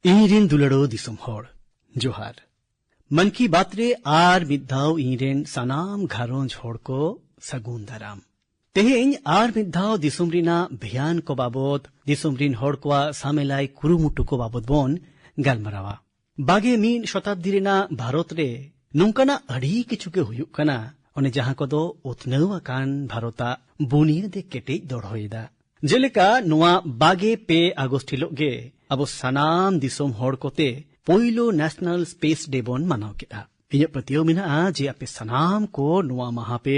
ᱤᱧᱨᱮᱱ ᱫᱩᱞᱟᱹᱲᱚ ᱫᱤᱥᱚᱢ ᱦᱚᱲ ᱡᱚᱦᱟᱨ ᱢᱚᱱ ᱠᱤ ᱵᱟᱛ ᱨᱮ ᱟᱨ ᱢᱤᱫ ᱫᱷᱟᱣ ᱤᱧᱨᱮᱱ ᱥᱟᱱᱟᱢ ᱜᱷᱟᱨᱚᱸᱡᱽ ᱦᱚᱲ ᱠᱚ ᱥᱟᱹᱜᱩᱱ ᱫᱟᱨᱟᱢ। ᱛᱮᱦᱮᱧ ᱟᱨ ᱢᱤᱫ ᱫᱷᱟᱣ ᱫᱤᱥᱚᱢ ᱨᱮᱱᱟᱜ ᱵᱷᱮᱭᱟᱱ ᱠᱚ ᱵᱟᱵᱚᱫ ᱫᱤᱥᱚᱢ ᱨᱮᱱ ᱦᱚᱲ ᱠᱚᱣᱟᱜ ᱥᱟᱢᱮᱞᱟᱭ ᱠᱩᱨᱩᱢᱩᱴᱩ ᱠᱚ ᱵᱟᱵᱚᱫ ᱵᱚᱱ ᱜᱟᱞᱢᱟᱨᱟᱣᱟ। 21 ᱥᱚᱛᱟᱵᱫᱤ ᱨᱮᱱᱟᱜ ᱵᱷᱟᱨᱚᱛ ᱨᱮ ᱱᱚᱝᱠᱟᱱᱟᱜ ᱟᱹᱰᱤ ᱠᱤᱪᱷᱩ ᱜᱮ ᱦᱩᱭᱩᱜ ᱠᱟᱱᱟ ᱚᱱᱮ ᱡᱟᱦᱟᱸ ᱠᱚᱫᱚ ᱩᱛᱱᱟᱹᱣ ᱟᱠᱟᱱ ᱵᱷᱟᱨᱚᱛᱟᱜ ᱵᱩᱱᱤᱭᱟᱹᱫᱮ ᱠᱮᱴᱮᱡ ᱫᱚᱲᱦᱚᱭᱮᱫᱟ। ᱡᱮᱞᱮᱠᱟ ᱱᱚᱣᱟ 22 ᱟᱜᱚᱥᱴ ᱦᱤᱞᱳᱜ ᱜᱮ ᱟᱵᱚ ᱥᱟᱱᱟᱢ ᱫᱤᱥᱚᱢ ᱦᱚᱲ ᱠᱚᱛᱮ ᱯᱳᱭᱞᱳ ᱱᱮᱥᱱᱟᱞ ᱥᱯᱮᱥ ᱰे ᱵᱚᱱ ᱢᱟᱱᱟᱣ ᱠᱮᱫᱼᱟ। ᱤᱧᱟᱹᱜ ᱯᱟᱹᱛᱭᱟᱹᱣ ᱢᱮᱱᱟᱜᱼᱟ ᱡᱮ ᱟᱯᱮ ᱥᱟᱱᱟᱢ ᱠᱚ ᱱᱚᱣᱟ ᱢᱟᱦᱟ ᱯᱮ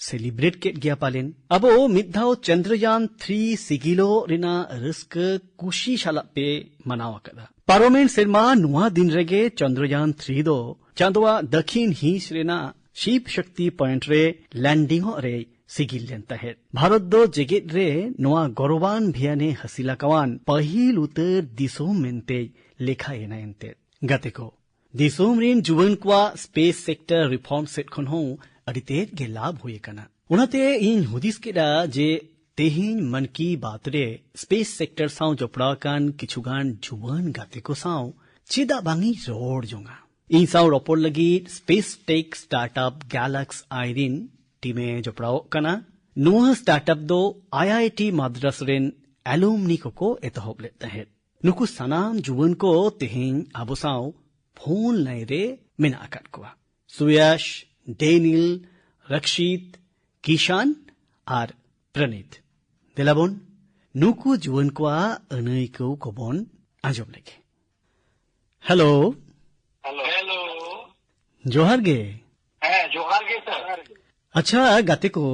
ᱥᱮᱞᱤᱵᱨᱮᱴ ᱠᱮᱫ ᱜᱮᱭᱟ ᱯᱟᱞᱮᱱ। ᱟᱵᱚ ᱢᱤᱫ ᱫᱷᱟᱣ ᱪᱚᱱᱫᱨᱚᱭᱟᱱ 3 ᱥᱤᱜᱤᱞᱚᱜ ᱨᱮᱱᱟᱜ ᱨᱟᱹᱥᱠᱟᱹ ᱠᱩᱥᱤ ᱥᱟᱞᱟᱜ ᱯᱮ ᱢᱟᱱᱟᱣ ᱟᱠᱟᱫᱟ। ᱯᱟᱨᱚᱢᱮᱱ ᱥᱮᱨᱢᱟ ᱱᱚᱣᱟ ᱫᱤᱱ ᱨᱮᱜᱮ ᱪᱚᱱᱫᱨᱚᱭᱟᱱ 3 ᱫᱚ ᱪᱟᱸᱫᱳᱣᱟᱜ ᱫᱚᱠᱷᱤᱱ ᱦᱤᱸᱥ ᱨᱮᱱᱟᱜ ᱥᱤᱵ ᱥᱚᱠᱛᱤ ᱯᱚᱭᱮন্ট ᱨᱮ ᱞᱮᱱᱰᱤᱝᱚᱜ ᱨᱮ ᱥᱤᱜᱤᱞ ᱞᱮᱱ ᱛᱟᱦᱮᱸᱫ। ᱵᱷᱟᱨᱚᱛ ᱫᱚ ᱡᱮᱜᱮᱫ ᱨᱮ ᱱᱚᱣᱟ ᱜᱚᱨᱚᱵᱟᱱ ᱵᱷᱮᱭᱟᱱᱮ ᱦᱟᱹᱥᱤᱞ ᱟᱠᱟᱣᱟᱱ ᱯᱟᱹᱦᱤᱞ ᱩᱛᱟᱹᱨ ᱫᱤᱥᱚᱢ ᱢᱮᱱᱛᱮ ᱞᱮᱠᱷᱟᱭᱮᱱᱟ ᱮᱱᱛᱮᱫ। ᱜᱟᱛᱮ ᱠᱚ ᱫᱤᱥᱚᱢ ᱨᱮᱱ ᱡᱩᱣᱟᱹᱱ ᱠᱚᱣᱟᱜ ᱥᱯᱮᱥ ᱥᱮᱠᱴᱟᱨ ᱨᱤᱯᱷᱚᱨᱢ ᱥᱮᱫ ᱠᱷᱚᱱ ᱦᱚᱸ ᱟᱹᱰᱤ ᱛᱮᱫ ᱜᱮ ᱞᱟᱵᱷ ᱦᱩᱭ ᱟᱠᱟᱱᱟ। ᱚᱱᱟᱛᱮ ᱤᱧ ᱦᱩᱫᱤᱥ ᱠᱮᱫᱟ ᱡᱮ ᱛᱮᱦᱮᱧ ᱢᱚᱱ ᱠᱤ ᱵᱟᱛ ᱨᱮ ᱥᱯᱮᱥ ᱥᱮᱠᱴᱟᱨ ᱥᱟᱶ ᱡᱚᱯᱲᱟᱣ ᱟᱠᱟᱱ ᱠᱤᱪᱷᱩᱜᱟᱱ ᱡᱩᱣᱟᱹᱱ ᱜᱟᱛᱮ ᱠᱚ ᱥᱟᱶ ᱪᱮᱫᱟᱜ ᱵᱟᱝ ᱤᱧ ᱨᱚᱲ ᱡᱚᱝᱟ। ᱤᱧ ᱥᱟᱶ ᱨᱚᱯᱚᱲ ᱞᱟᱹᱜᱤᱫ ᱥᱯᱮᱥ ᱴᱮᱠ ᱥᱴᱟᱨᱴᱟᱯ ᱜᱮᱞᱟᱠᱥ ᱟᱭ ᱨᱮᱱ ᱴᱤᱢᱮ ᱡᱚᱯᱲᱟᱣᱚᱜ ᱠᱟᱱᱟ। ᱱᱚᱣᱟ ᱥᱴᱟᱨᱴᱟᱯ ᱫᱚ IIT ᱢᱟᱫᱽᱨᱟᱥ ᱨᱮᱱ ᱮᱞᱩᱢᱱᱤ ᱠᱚᱠᱚ ᱮᱛᱚᱦᱚᱵ ᱞᱮᱫ ᱛᱟᱦᱮᱸᱫ। ᱱᱩᱠᱩ ᱥᱟᱱᱟᱢ ᱡᱩᱣᱟᱹᱱ ᱠᱚ ᱛᱮᱦᱮᱧ ᱟᱵᱚ ᱥᱟᱶ ᱯᱷᱳᱱ ᱞᱟᱭᱤᱱ ᱨᱮ ᱢᱮᱱᱟᱜ ᱟᱠᱟᱫ ᱠᱚᱣᱟ। ᱥᱩᱭᱟᱥ, ᱰᱮᱱᱤᱞ, ᱨᱟᱠshit, ᱠᱤᱥᱟᱱ ᱟᱨ ᱯᱨᱚᱱᱤᱛ। ᱫᱮᱞᱟᱵᱚᱱ ᱱᱩᱠᱩ ᱡᱩᱣᱟᱹᱱ ᱠᱚᱣᱟᱜ ᱟᱹᱱᱟᱹᱭᱠᱟᱹᱣ ᱠᱚᱵᱚᱱ ᱟᱸᱡᱚᱢ ᱞᱮᱜᱮ। ᱦᱮᱞᱳ हेलो ᱡᱚᱦᱟᱨ ᱜᱮ। जोहार गे सर। ᱟᱪᱪᱷᱟ ᱜᱟᱛᱮ ᱠᱚ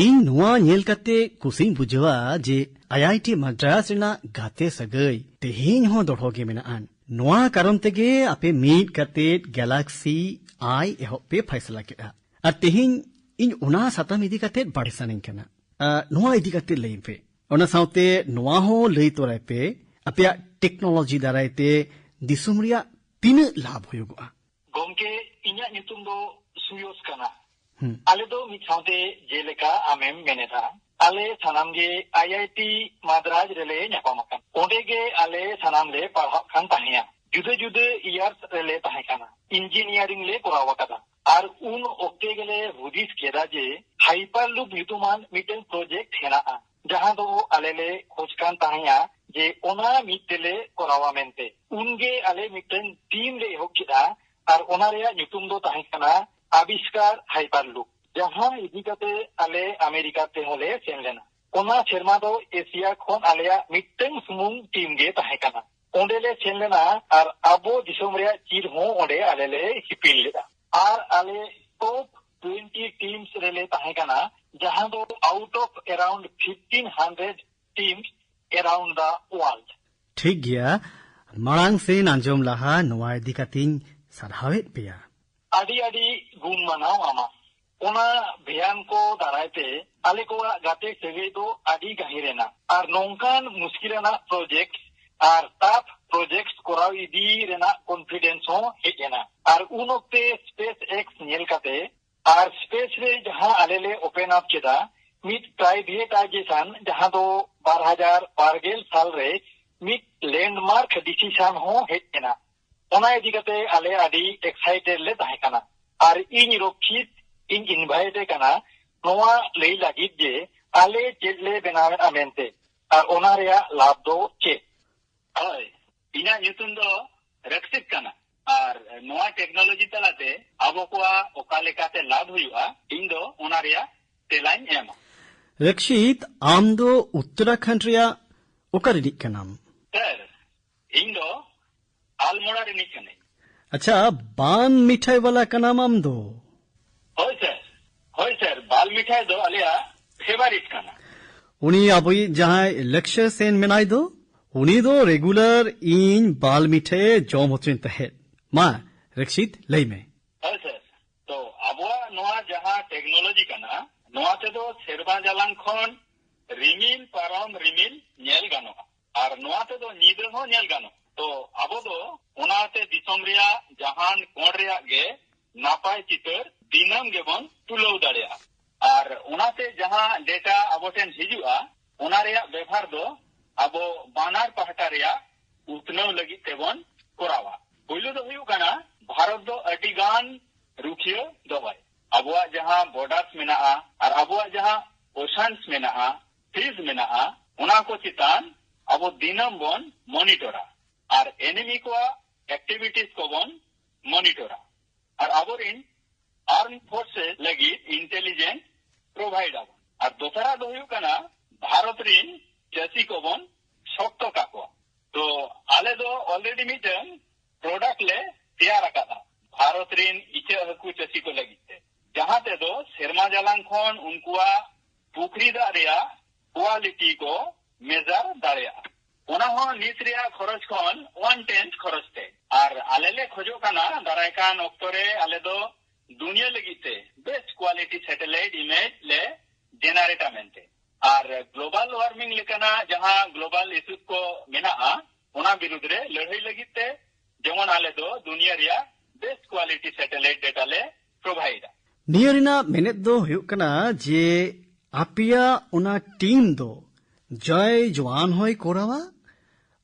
ᱤᱧ ᱱᱚᱣᱟ ᱧᱮᱞ ᱠᱟᱛᱮ ᱠᱩᱥᱤᱧ ᱵᱩᱡᱷᱟᱹᱣᱟ ᱡᱮ IIT ᱢᱟᱫᱽᱨᱟᱥ ᱨᱮᱱᱟᱜ ᱜᱟᱛᱮ ᱥᱟᱹᱜᱟᱹᱭ ᱛᱮᱦᱮᱧ ᱦᱚᱸ ᱫᱚᱲᱦᱚ ᱜᱮ ᱢᱮᱱᱟᱜᱼᱟ। ᱱᱚᱣᱟ ᱠᱟᱨᱚᱱ ᱛᱮᱜᱮ ᱟᱯᱮ ᱢᱤᱫ ᱠᱟᱛᱮ ᱜᱮᱞᱟᱠᱥᱤ ᱟᱭ ᱮᱦᱚᱵ ᱯᱮ ᱯᱷᱟᱭᱥᱟᱞᱟ ᱠᱮᱫᱼᱟ। ᱟᱨ ᱛᱮᱦᱮᱧ ᱤᱧ ᱚᱱᱟ ᱥᱟᱛᱟᱢ ᱤᱫᱤ ᱠᱟᱛᱮ ᱵᱟᱲᱟᱭ ᱥᱟᱱᱟᱧ ᱠᱟᱱᱟ। ᱱᱚᱣᱟ ᱤᱫᱤ ᱠᱟᱛᱮ ᱞᱟᱹᱭ ᱯᱮ। ᱚᱱᱟ ᱥᱟᱶᱛᱮ ᱱᱚᱣᱟ ᱦᱚᱸ ᱞᱟᱹᱭ ᱛᱚᱨᱟᱭ ᱯᱮ ᱟᱯᱮᱭᱟᱜ ᱴᱮᱠᱱᱳᱞᱚᱡᱤ ᱫᱟᱨᱟᱭ ᱛᱮ ᱫᱤᱥᱚᱢ ᱨᱮᱭᱟᱜ ᱛᱤᱱᱟᱹᱜ ᱞᱟᱵᱷ ᱦᱩᱭᱩᱜᱚᱜᱼᱟ। गोमके इᱧᱟᱹᱜ ᱧᱩᱛᱩᱢ ᱫᱚ ᱥᱩᱭᱚᱥ ᱠᱟᱱᱟ। ᱟᱞᱮ ᱫᱚ ᱢᱤᱫ ᱥᱟᱶᱛᱮ ᱡᱮᱞᱮᱠᱟ ᱟᱢᱮᱢ ᱢᱮᱱᱮᱫᱟ ᱟᱞᱮ ᱥᱟᱱᱟᱢ ᱜᱮ IIT ᱢᱟᱫᱽᱨᱟᱡ ᱨᱮᱞᱮ ᱧᱟᱯᱟᱢ ᱟᱠᱟᱱᱟ। ᱚᱸᱰᱮ ᱜᱮ ᱟᱞᱮ ᱥᱟᱱᱟᱢ ᱞᱮ ᱯᱟᱲᱦᱟᱜ ᱠᱟᱱ ᱛᱟᱦᱮᱸᱭᱟ। ᱡᱩᱫᱟᱹ ᱡᱩᱫᱟᱹ ᱤᱭᱟᱨᱥ ᱨᱮᱞᱮ ᱛᱟᱦᱮᱸ ᱠᱟᱱᱟ। ᱤᱧᱡᱤᱱᱤᱭᱟরিং ᱞᱮ ᱠᱚᱨᱟᱣ ᱟᱠᱟᱫᱟ। ᱟᱨ ᱩᱱ ᱚᱠᱛᱮ ᱜᱮᱞᱮ ᱦᱩᱫᱤᱥ ᱠᱮᱫᱟ ᱡᱮ हाइपरलूप ᱧᱩᱛᱩᱢᱟᱱ ᱢᱤᱫᱴᱮᱱ ᱯᱨᱚᱡᱮक्ᱴ ᱦᱮᱱᱟᱜᱼᱟ ᱡᱟᱦᱟᱸ ᱫᱚ ᱟᱞᱮ ᱞᱮ ᱠᱷᱚᱡ ᱠᱟᱱ ᱛᱟᱦᱮᱸᱭᱟ ᱡᱮ ᱚᱱᱟ ᱢᱤᱫ ᱛᱮᱞᱮ ᱠᱚᱨᱟᱣᱟ ᱢᱮᱱᱛᱮ। ᱩᱱᱜᱮ ᱟᱞᱮ ᱢᱤᱫᱴᱮᱱ ᱴᱤᱢ ᱞᱮ ᱮᱦᱚᱵ ᱠᱮᱫᱟ ᱟᱨ ᱚᱱᱟ ᱨᱮᱭᱟᱜ ᱧᱩᱛᱩᱢ ᱫᱚ ᱛᱟᱦᱮᱸ ᱠᱟᱱᱟ আবিষ্কার হাইপারলুপ। ᱡᱟᱦᱟᱸ ᱤᱫᱤ ᱠᱟᱛᱮ ᱟᱞᱮ ᱟᱢᱮᱨᱤᱠᱟ ᱛᱮᱦᱚᱸ ᱞᱮ ᱥᱮᱱ ᱞᱮᱱᱟ। ᱚᱱᱟ ᱥᱮᱨᱢᱟ ᱫᱚ ᱮᱥᱤᱭᱟ ᱠᱷᱚᱱ ᱟᱞᱮᱭᱟᱜ ᱢᱤᱫᱴᱮᱱ ᱥᱩᱢᱩᱝ ᱴᱤᱢ ᱜᱮ ᱛᱟᱦᱮᱸ ᱠᱟᱱᱟ। ᱚᱸᱰᱮ ᱞᱮ ᱥᱮᱱ ᱞᱮᱱᱟ ᱟᱨ ᱟᱵᱚ ᱫᱤᱥᱚᱢ ᱨᱮᱭᱟᱜ ᱪᱤᱨ ᱦᱚᱸ ᱚᱸᱰᱮ ᱟᱞᱮ ᱞᱮ ᱦᱤᱯᱤᱲ ᱞᱮᱫᱟ। ᱟᱨ ᱟᱞᱮ ᱴᱚᱯ 20 ᱴᱤᱢᱥ ᱨᱮᱞᱮ ᱛᱟᱦᱮᱸ ᱠᱟᱱᱟ ᱡᱟᱦᱟᱸ ᱫᱚ out of around 1500 times around the world. ᱴᱷᱤᱠ ᱜᱮᱭᱟ ᱢᱟᱲᱟᱝ ᱥᱮᱱ ᱟᱸᱡᱚᱢ ᱞᱟᱦᱟ ᱱᱚᱣᱟ ᱤᱫᱤ ᱠᱟᱛᱮᱧ ᱥᱟᱨᱦᱟᱣᱮᱫ ᱯᱮᱭᱟ। ᱟᱹᱰᱤ ᱟᱹᱰᱤ ᱜᱩᱱ ᱢᱟᱱᱟᱣ ᱟᱢᱟ। ᱚᱱᱟ ᱵᱷᱮᱭᱟᱱ ᱠᱚ ᱫᱟᱨᱟᱭ ᱛᱮ ᱟᱞᱮ ᱠᱚᱣᱟᱜ ᱜᱟᱛᱮ ᱥᱟᱹᱜᱟᱹᱭ ᱫᱚ ᱟᱹᱰᱤ ᱜᱟᱹᱦᱤᱨᱮᱱᱟ। ᱟᱨ ᱱᱚᱝᱠᱟᱱ ᱢᱩᱥᱠᱤᱞᱟᱱᱟᱜ ᱯᱨᱚᱡᱮक्ᱴ ᱟᱨ ᱴᱟᱯ ᱯᱨᱚᱡᱮक्ᱴ ᱠᱚᱨᱟᱣ ᱤᱫᱤ ᱨᱮᱱᱟᱜ ᱠᱚᱱᱯᱷᱤᱰᱮন্স ᱦᱚᱸ ᱦᱮᱡ ᱮᱱᱟ। ᱟᱨ ᱩᱱ ᱚᱠᱛᱮ ᱥᱯᱮᱥ ᱮক্স ᱧᱮᱞ ᱠᱟᱛᱮ ᱟᱨ ᱥᱯᱮᱥ ᱨᱮ ᱡᱟᱦᱟᱸ ᱟᱞᱮ ᱞᱮ ᱳᱯᱮᱱ ᱟᱯ ᱠᱮᱫᱟ ᱢᱤᱫ প্রাইভেটাইজেশন ᱡᱟᱦᱟᱸ ᱫᱚ 2012 ᱥᱟᱞ ᱨᱮ ᱢᱤᱫ ᱞᱮন্ডᱢᱟর্ক ᱰᱤᱥᱤশন ᱦᱚᱸ ᱦᱮᱡ ᱮᱱᱟ। ᱚᱱᱟ ᱤᱫᱤ ᱠᱟᱛᱮ ᱟᱞᱮ ᱟᱹᱰᱤ ᱮᱠᱥᱟইটেᱰ ᱞᱮ ᱛᱟᱦᱮᱸ ᱠᱟᱱᱟ। ᱟᱨ ᱤᱧ ᱨᱚᱠᱷᱤᱛ ᱤᱧ ᱤᱱᱵᱷᱟᱭᱤᱴ ᱠᱟᱱᱟ ᱱᱚᱣᱟ ᱞᱟᱹᱭ ᱞᱟᱹᱜᱤᱫ ᱡᱮ ᱟᱞᱮ ᱪᱮᱫ ᱞᱮ ᱵᱮᱱᱟᱣᱮᱫᱼᱟ ᱢᱮᱱᱛᱮ ᱟᱨ ᱚᱱᱟ ᱨᱮᱭᱟᱜ ᱞᱟᱵᱷ ᱫᱚ ᱪᱮᱫ। ᱦᱳᱭ ᱤᱧᱟᱹᱜ ᱧᱩᱛᱩᱢ ᱫᱚ ᱨᱟᱠshit ᱠᱟᱱᱟ। ᱟᱨ ᱱᱚᱣᱟ ᱴᱮᱠᱱᱳᱞᱚᱡᱤ ᱛᱟᱞᱟᱛᱮ ᱟᱵᱚ ᱠᱚᱣᱟᱜ ᱚᱠᱟ ᱞᱮᱠᱟᱛᱮ ᱞᱟᱵᱷ ᱦᱩᱭᱩᱜᱼᱟ ᱤᱧ ᱫᱚ ᱚᱱᱟ ᱨᱮᱭᱟᱜ ᱛᱮᱞᱟᱧ ᱮᱢᱟ। ᱨᱟᱠshit ᱟᱢ ᱫᱚ উত্তরাখণ্ড ᱨᱮᱭᱟᱜ ᱚᱠᱟ ᱨᱤᱱᱤᱡ ᱠᱟᱱᱟᱢ। স্যার ᱤᱧ ᱫᱚ আলমোড়া ᱨᱤᱱᱤᱡ ᱠᱟᱹᱱᱟᱹᱧ। ᱟᱪᱪᱷᱟ ᱵᱟᱱ ᱢᱤᱴᱷᱟই ᱣᱟᱞᱟ ᱠᱟᱱᱟᱢ ᱟᱢ ᱫᱚ। ᱦᱳᱭ স্যার ᱵᱟᱞ ᱢᱤᱴᱷᱟই ᱫᱚ ᱟᱞᱮᱭᱟᱜ ᱯᱷᱮভারিট ᱠᱟᱱᱟ। ᱩᱱᱤ ᱟᱵᱚᱭᱤᱡ ᱡᱟᱦᱟᱸᱭ ᱞᱚᱠষ্য ᱥᱮᱱ ᱢᱮᱱᱟᱭ ᱫᱚ ᱩᱱᱤ ᱫᱚ রেগুলার ᱤᱧ ᱵᱟᱞ ᱢᱤᱴᱷᱟই ᱡᱚᱢ ᱦᱚᱪᱚᱧ ᱛᱟᱦᱮᱸᱫ। ᱢᱟ ᱨᱟᱠshit ᱞᱟᱹᱭ ᱢᱮ। ᱦᱳᱭ স্যার ᱛᱚ ᱟᱵᱚᱣᱟᱜ ᱱᱚᱣᱟ ᱡᱟᱦᱟᱸ ᱴᱮᱠᱱᱳᱞᱚᱡᱤ ᱠᱟᱱᱟ ᱱᱚᱣᱟ ᱛᱮᱫᱚ ᱥᱮᱨᱢᱟ ᱡᱟᱞᱟᱝ ᱠᱷᱚᱱ ᱨᱤᱢᱤᱞ ᱯᱟᱨᱚᱢ ᱨᱤᱢᱤᱞ ᱧᱮᱞ ᱜᱟᱱᱚᱜᱼᱟ। ᱟᱨ ᱱᱚᱣᱟ ᱛᱮᱫᱚ ᱧᱤᱫᱟᱹ ᱦᱚᱸ ᱧᱮᱞ ᱜᱟᱱᱚᱜᱼᱟ। ᱛᱚ ᱟᱵᱚ ᱫᱚ ᱚᱱᱟᱛᱮ ᱫᱤᱥᱚᱢ ᱨᱮᱭᱟᱜ ᱡᱟᱦᱟᱱ ᱠᱚᱬ ᱨᱮᱭᱟᱜ ᱜᱮ ᱱᱟᱯᱟᱭ ᱪᱤᱛᱟᱹᱨ ᱫᱤᱱᱟᱹᱢ ᱜᱮᱵᱚᱱ ᱛᱩᱞᱟᱹᱣ ᱫᱟᱲᱮᱭᱟᱜᱼᱟ। ᱟᱨ ᱚᱱᱟᱛᱮ ᱡᱟᱦᱟᱸ ᱰᱮᱴᱟ ᱟᱵᱚ ᱴᱷᱮᱱ ᱦᱤᱡᱩᱜᱼᱟ ᱚᱱᱟ ᱨᱮᱭᱟᱜ ᱵᱮᱵᱷᱟᱨ ᱫᱚ ᱟᱵᱚ ᱵᱟᱱᱟᱨ ᱯᱟᱦᱴᱟ ᱨᱮᱭᱟᱜ utnaw lagi tebon korawa. Puylo do huyu kana Bharat do adigan rukhiya dobai. Abuak jahan borders mena'a ar abuak jahan oceans mena'a, seas mena'a, ona ko chitan abo dinam bon monitora. Ar enemy ko activities ko bon monitora. Ar aborin armed forces lagi intelligence provide abon. Ar dosara do huyu kana Bharat rin chasi ko bon shokto kako. To ale do already miten product le tiyar akada. Bharat rin icha haku chasi ko lagite. Jahan te do serma jalan khon unkua pukri da reya quality ko measure dareya. Ona ho nis reya kharach khon 1/10 kharach te. Ar alele khojo kana daraikan oktore ale do dunia lagite best quality satellite image le generate mente. Ar global warming lekana jahan global issues ko mena'a ona birudre ladhai lagite jemon ale do dunia reya best quality satellite data le provide. नियरिना मेनेत दो हुयुक कना जे आपिया उना team दो जय जवान होय कोरावा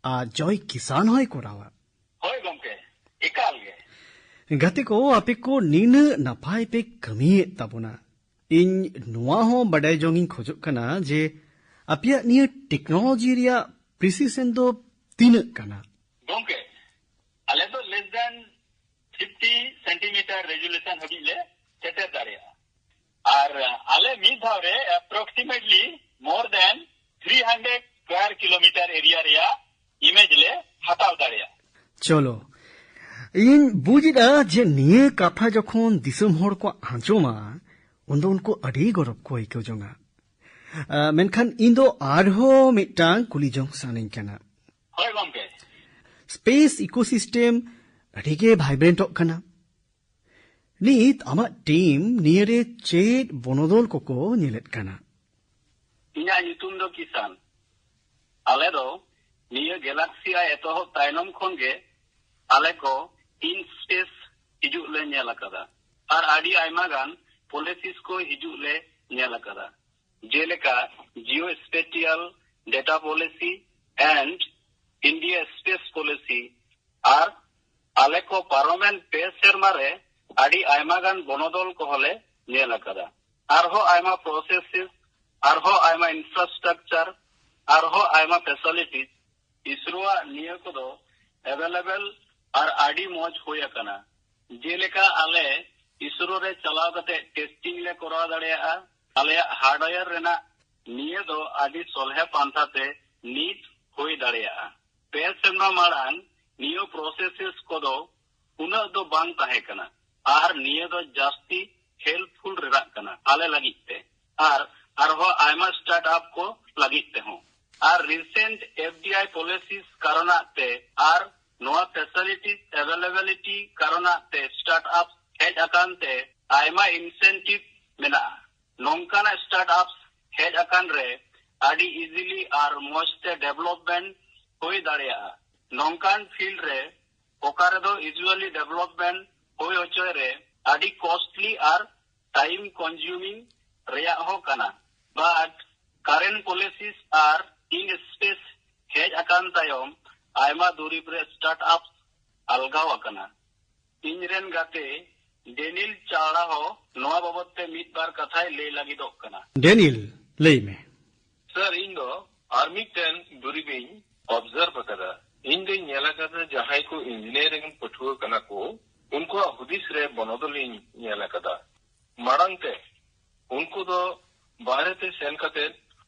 आ जय किसान होय कोरावा होय गमके एकाल गे गति को आपे को नीन नपाय पे कमी तबुना इन नुआ हो बड़ाय जोंगिन खोजो कना जे आपिया निय टेक्नोलॉजी रिया प्रिसिशन दो तीन कना गमके अले तो लेस देन 50 सेंटीमीटर रेजोल्यूशन हबी ले सेटर दारिया और आले मी धावरे approximately more than 300 square kilometer area रिया इमेज ले हटाव दारिया चलो इन बुजिदा जे निये काथा जखोन दिसम होड़ को आंजोमा उन्दो उनको अडी गौरव को इको जोंगा मेनखान इंदो आरहो मिटांग कुली जोंग सानिं कना होय गमके स्पेस इकोसिस्टम अडीगे वाइब्रेंट कना नीत आमा टीम नियरे चेड बनोदल कोको निलेट कना इना युतुम दो किसान आले दो निय गैलेक्सी आ एतो ताइनम खोनगे आले को इन स्पेस हिजु ले नेला कदा और आडी आइमा गान पॉलिसीज को हिजु ले नेला कदा जेलेका geospatial data policy and India space policy और आले को पार्लियामेंट पेस शर्मारे आडी आइमा गान बनोदल को हले नेला कदा आरहो आइमा प्रोसेसेस आरहो आइमा इंफ्रास्ट्रक्चर आरहो आइमा फैसिलिटीज इसरो निय को दो अवेलेबल और आडी मौज होया कना जेलेका आले इसरो रे चलाव कते टेस्टिंग ले करा दाड़ेया आले हार्डवेयर रेना निय दो आडी सोलहे पांथाते नीट होई दाड़ेया पेस सेमा मारांग नियो प्रोसेसेस को दो उना दो बांग ताहे कना आर निय दो जास्ती हेल्पफुल रेरा कना आले लगिते आर हो आइमा स्टार्टअप को लगिते हो आर रिसेंट एफडीआई पॉलिसीज कारणते आर नोआ फैसिलिटीज अवेलेबिलिटी कारणते स्टार्टअप हेड अकानते आइमा इंसेंटिव मेना नोंकाना स्टार्टअप्स हेड अकान रे आडी इजीली आर मोस्ट डेवलपमेंट होई दाड़ेया नोंकान फील्ड रे ओकारे दो यूजुअली डेवलपमेंट होई होचोय रे आडी कॉस्टली आर टाइम कंज्यूमिंग रेया हो कना बट करेंट पॉलिसीज आर इन स्पेस हेज अकान तायम आइमा दूरी प्रे स्टार्टअप्स अलगाव अकना इनरेन गाते डेनिल चाड़ा हो नोआ बाबते मित बार कथाय ले लगी दो कना डेनिल ले में सर इंदो आर्मी टेन दूरी बिन ऑब्जर्व करा इन दे नेला कदा जहाई को इंजीनियरिंग पठुआ कना को उनको हुदिस रे बनोदली नेला कदा मारंते उनको दो भारत सेन कते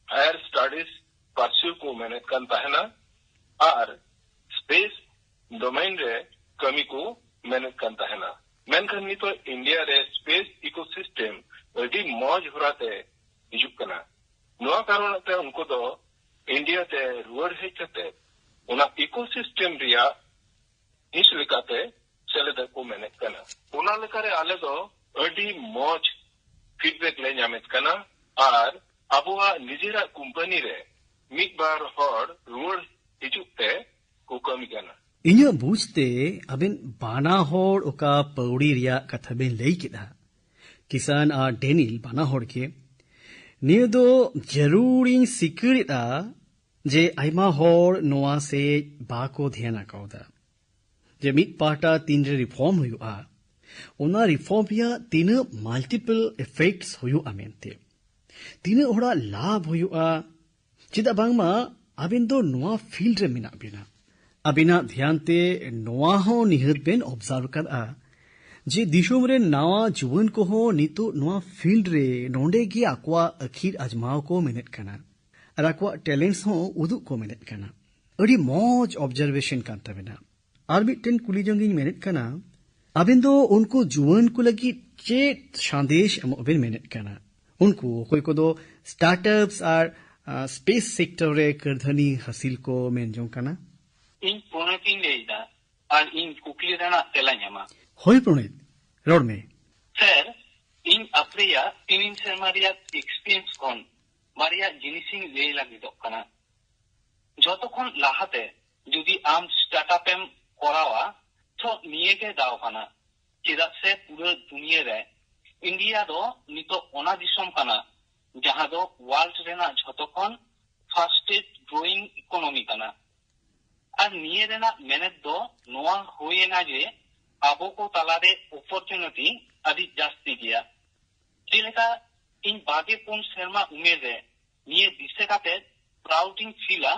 हायर स्टडीज परस्यू को मेहनत करन ताहना और स्पेस डोमेन रे कमी को मेहनत करन ताहना मेनखान नी तो इंडिया रे स्पेस इकोसिस्टम अडी मौज होराते हिजुक कना नोआ कारण ते उनको दो इंडिया ते रुवर हेचते उना इकोसिस्टम रिया इस लिकाते चले को मेहनत कना उना लेकारे आले दो अडी मौज फीडबैक ले ᱧᱟᱢᱮᱫ ᱠᱟᱱᱟ ᱟᱨ ᱟᱵᱚᱣᱟᱜ ᱱᱤᱡᱮᱨᱟᱜ ᱠᱳᱢᱯᱟᱱᱤ ᱨᱮ ᱢᱤᱫᱵᱟᱨ ᱦᱚᱲ ᱨᱩᱣᱟᱹᱲ ᱦᱤᱡᱩᱜ ᱛᱮ ᱠᱚ ᱠᱟᱹᱢᱤ ᱠᱟᱱᱟ इन्या बूझते अबिन बाना होड़ ओका पौड़ी रिया कथा बिन लई किदा किसान आ डेनिल बाना होड़ के नियो दो जरूरी सिकड़िदा जे आयमा हर नोआ से बाको ध्यान आकाउदा जे मिट पाटा तीन रे रिफॉर्म हुआ ओना रिफॉर्म या तीन मल्टीपल इफेक्ट्स हुआ मेंते तीन होड़ा लाभ हुआ चिदा बांगमा अबिन दो नोआ फील्ड रे मिना बिना अबिना ध्यान ते नोआ हो निहत बेन ऑब्जर्व कर जे दिशोम रे नावा जुवन को हो नितो नोआ फील्ड रे नोंडे गी अक्वा अखीर अजमाव को मिनट कना और अक्वा टैलेंट्स हो उदु को मिनट कना अड़ी मौज ऑब्जर्वेशन कांता बिना और मिट्टन कुलीजोंगिन मिनट कना अबिन दो उनको जुवन को लगी चेत संदेश अबिन मिनट कना उनको कोई को दो स्टार्टअप्स और स्पेस सेक्टर रे करधनी हासिल को मेनजों कना इन प्रोनेटिंग लेदा और इन कुकली रेना तेला ᱧᱟᱢᱟ होय प्रणीत रोड में सर इन अप्रिया तीन से मारिया एक्सपीरियंस कोन मारिया जिनिसिंग ले लागिदोग कना जतखन लाहाते जुदी आम स्टार्टअप एम कोरावा तो निये के दाव कना चिदा से पूरे दुनिया रे इंडिया दो नितो ओना दिसम कना जहां दो वर्ल्ड रेना जतखन फास्टेस्ट ग्रोइंग इकोनॉमी कना और निये रेना मेहनत दो नोआ होए ना जे आबो को तालारे अपॉर्चुनिटी अभी जास्ती गया जेलेका इन बागे पुन शर्मा उमेर रे निये दिसे काते प्राउडिंग फीला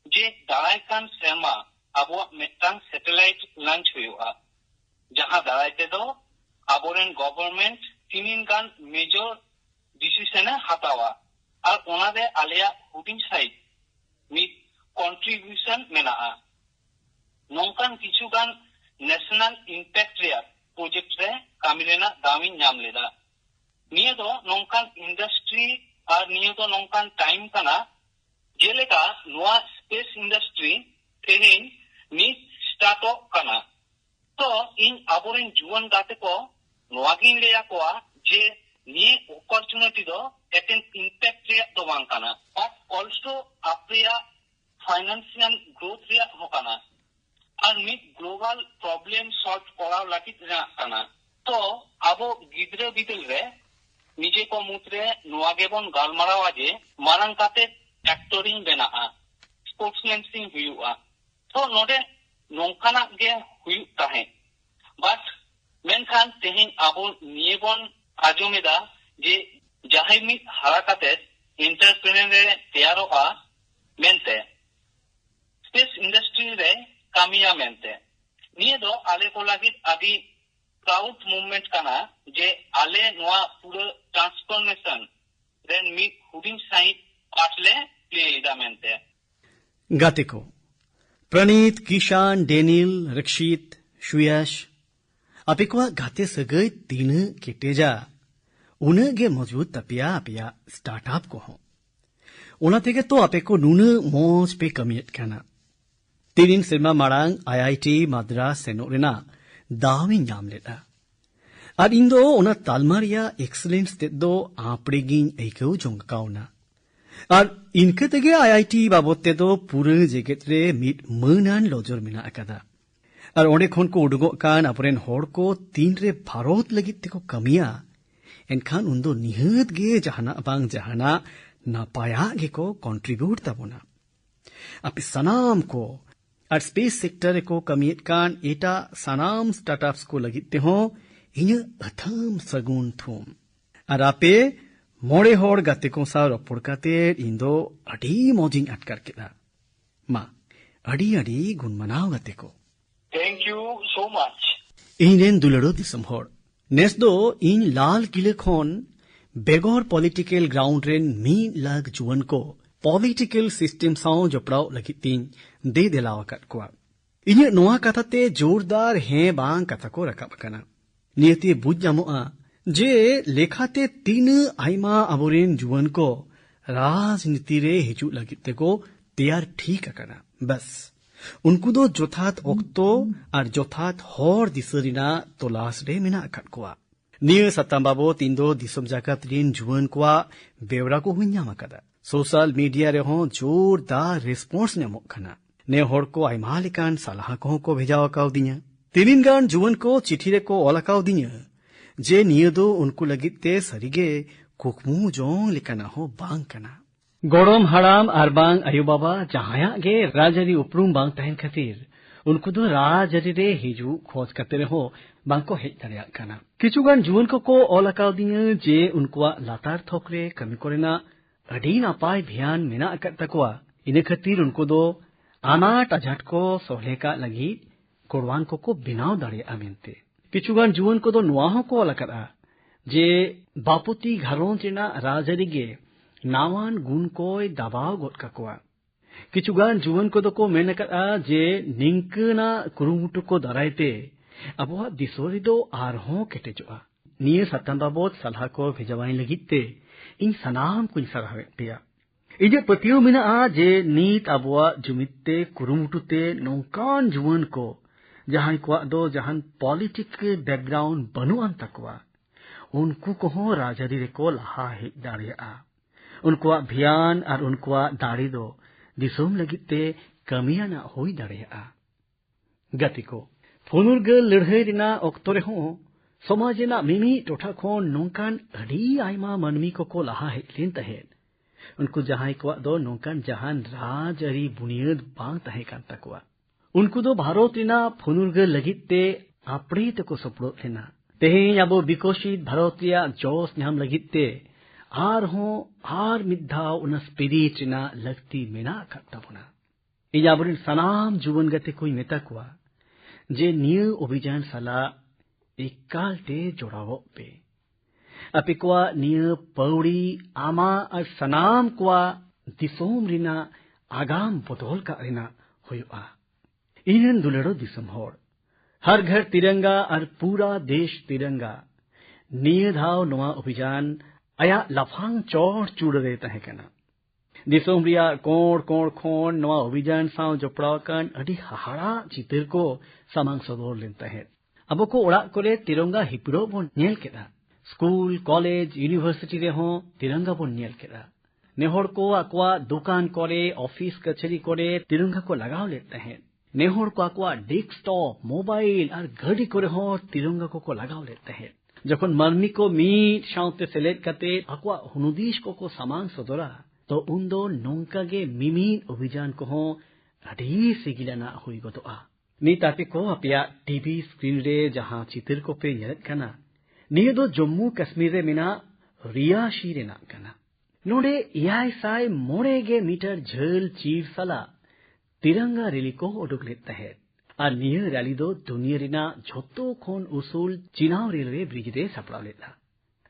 जे दायकान शर्मा आबो मेटांग सैटेलाइट लॉन्च हुआ जहां दायते दो आबोरेन गवर्नमेंट तीन गान मेजर डिसीजन हतावा और ओनादे आलिया हुडिंग साइड मी कंट्रीब्यूशन मेना नौकान किछु गान नेशनल इम्पैक्ट रे प्रोजेक्ट रे कामी रेना दामी नाम लेदा निये दो नौकान इंडस्ट्री और निये दो नौकान टाइम कना जेलेका नोआ स्पेस इंडस्ट्री तेहिन नि स्टार्ट कना तो इन आबोरेन जुवन गाते को नोआ गिन लेया कोआ जे निये अपॉर्चुनिटी दो एटेन इम्पैक्ट रे तो बांग कना but also Apriya financial growth रे होकाना और मिड ग्लोबल प्रॉब्लम सॉल्व कराव लागित कना तो आबो गिद्रे बिदल रे निजे को मुत्रे नोआ गेबन गालमारावा जे मारंग काते एक्टरिंग बेना स्पोर्ट्समैनशिप हुआ तो नोडे नोंकाना गे हुई ताहे बट मेनखान तेहिन आबो नियबन आजमेदा जे जाहाय मिद हाराकाते एंटरप्रेन्योर रे तैयारोआ मेनते स्पेस इंडस्ट्री रे कामिया मेनते निये दो आले को लागित अभी प्राउड मूवमेंट कना जे आले नोआ पूरा ट्रांसफॉर्मेशन रेन मिद हुडिंग साइड पाटले प्ले इदा मेनते गाते को प्रणीत किशान डेनिल रक्षित सुयश अपेक्वा गाते सगै तीन केटेजा उनगे मजबूत तपिया अपिया स्टार्टअप को हो ओना तेगे तो अपेको नुन मोज पे कमियत काना तीन सेमा मारांग आईआईटी मद्रास सेनो रेना दावी नाम लेदा और इन दो ओना तालमारिया एक्सीलेंस ते दो आपड़ेगिन एको जोंगकाउना और इनके तेगे आईआईटी बाबते दो पूरे जेगेट रे मिट मनान लोजर मिना अकादा और ओंडे खन को उडुगो कान अपरेन होड़ को तीन रे भारत लगित तेको कमिया एनखान उन्दो निहत गे जहाना बांग जहाना नापाया गे को कंट्रीब्यूट तबोना अपि सनाम को और स्पेस सेक्टर को कमियत कान एटा सनाम स्टार्टअप्स को लगिते हो इन अथम सगुन थुम और आपे मोड़े होड़ गाते को सा रपोड़ काते इंदो अडी मोजिंग अटकर केदा मा अडी अडी गुण मनाव गाते को थैंक यू सो मच इनेन दुलड़ो दिसम होड़ नेस दो इन लाल किले खोन बेगोर पॉलिटिकल ग्राउंड रेन मी लग जुवन को पॉलिटिकल सिस्टम साओ जपड़ाव लगी तीन दे दिलावा कट को इन नोआ कथा ते जोरदार है बांग कथा को रकब कना नियति बुझ जामुआ जे लेखाते तीन आइमा अबोरेन जुवन को राजनीति रे हिजु लगी ते को तैयार ठीक कना बस उनको दो जोथात ओक्तो और जोथात होर दिसरिना तलाश रे मिना कट को निय सत्ताम बाबो तीन दो दिसम जाकत रिन जुवन को बेवरा को हुन्या मकदा सोशल मीडिया रे हो जोरदार रिस्पांस ने मोखना ने होड़ को आइमालिकान सलाह को भेजाव काउ दिया तीन गान जुवन को चिठी रे को ओलकाउ दिया जे निय दो उनको लगित ते सरिगे कुकमु जोंग लिकना हो बांग कना गोड़म हड़ाम अरबांग आयु बाबा जहाया गे राजरी उपरूम बांग तहन खातिर उनको दो राजरी रे हिजू खोज करते रहो बांग को हेज दाड़िया काना किचुगान जुवन को ओलाकाव दिया जे उनको लातार थोकरे कमी कोरेना अडी नापाय भियान मेना अकत तकवा इने खातिर उनको दो आनाट अजाट को सोहले का लगी कोड़वान को बिनाव दाड़िया मेनते किचुगान जुवन को दो नुआहो को ओलाकरा जे बापुती घरों चिना राजरी गे नावान गुण कोय दबाव गोट काकोआ किचुगान जुवन को दो को मेनकरा जे निंकना कुरुमुटु को दरायते अबवा दिसोरी दो आरहों केटेजोआ निये सतन बाबोत सलाह को भेजवाइन लगिते इन सनाम कुछ सराहवे पिया इजे पतियो मिना जे नीत अबवा जुमिते कुरुमुटुते नौकान जुवन को जहां को दो जहां पॉलिटिकल बैकग्राउंड बनुआन तकवा उनको को राजरी रे को लहा हेज दाड़िया उनको अभियान और उनको दाड़ी दो दिसोम लगिते कमियाना होई दाड़िया गति को फुनुरगल लड़हई रिना ऑक्तो रे हो समाज ना मिमी टोठा खोन नोंकान अड़ी आयमा मनमी को लहा हेज लेन तहेन उनको जहां को दो नोंकान जहां राजरी बुनियाद बांग तहे कान तकवा उनको दो भारत रिना फुनुरगल लगिते आपड़ी तको सपड़ो लेना तेहें अब विकसित भारतीय जोश नाम लगिते आर मिद्धाव उन स्पिरिट रिना लगती मेना खत्ताबुना इजाबुरिन सनाम जुवन गते कोई मेता कुआ जे न्यू अभियान साला एकाल ते जोड़ावो पे अपिकुआ न्यू पौड़ी आमा और सनाम कुआ दिसोम रिना आगाम बदौल का रिना हुआ इनन दुलड़ो दिसम होड़ हर घर तिरंगा और पूरा देश तिरंगा निये धाव नवा अभियान आया लफांग चौड़ चूड़ रे तहेकना दिसोम रिया कोड़ कोड़ खोन नवा अभियान साव जपड़ाव कान अडी हाहाड़ा चितर को सामांग सदोर लेन तहेत अब को ओड़ा कोले तिरंगा हिपड़ो बोन नेल केदा स्कूल कॉलेज यूनिवर्सिटी रे हो तिरंगा बोन नेल केदा नेहोड़ को अक्वा दुकान कोरे ऑफिस कचहरी कोरे तिरंगा को लगाव लेते हैं नेहोड़ को अक्वा डेस्कटॉप मोबाइल और घड़ी कोरे हो तिरंगा को लगाव लेते हैं जखन मर्मी को मीट साउते सेलेट कते अक्वा हुनुदीश को सामान सदोरा तो उन दो नोंका गे मिमीन अभियान को हो अडी सिगिलाना हुई गोदोआ नीतापे को अपया टीवी स्क्रीन रे जहां चित्र को पे यरत कना निये दो जम्मू कश्मीर रे मिना रियाशी रे ना कना नोडे याय साय मोड़े गे मीटर झल चीर सला तिरंगा रैली को उडुक लेता है और निये रैली दो दुनिया रिना झोतो खोन उसूल चिनाव रेलवे ब्रिज रे सपड़ा लेता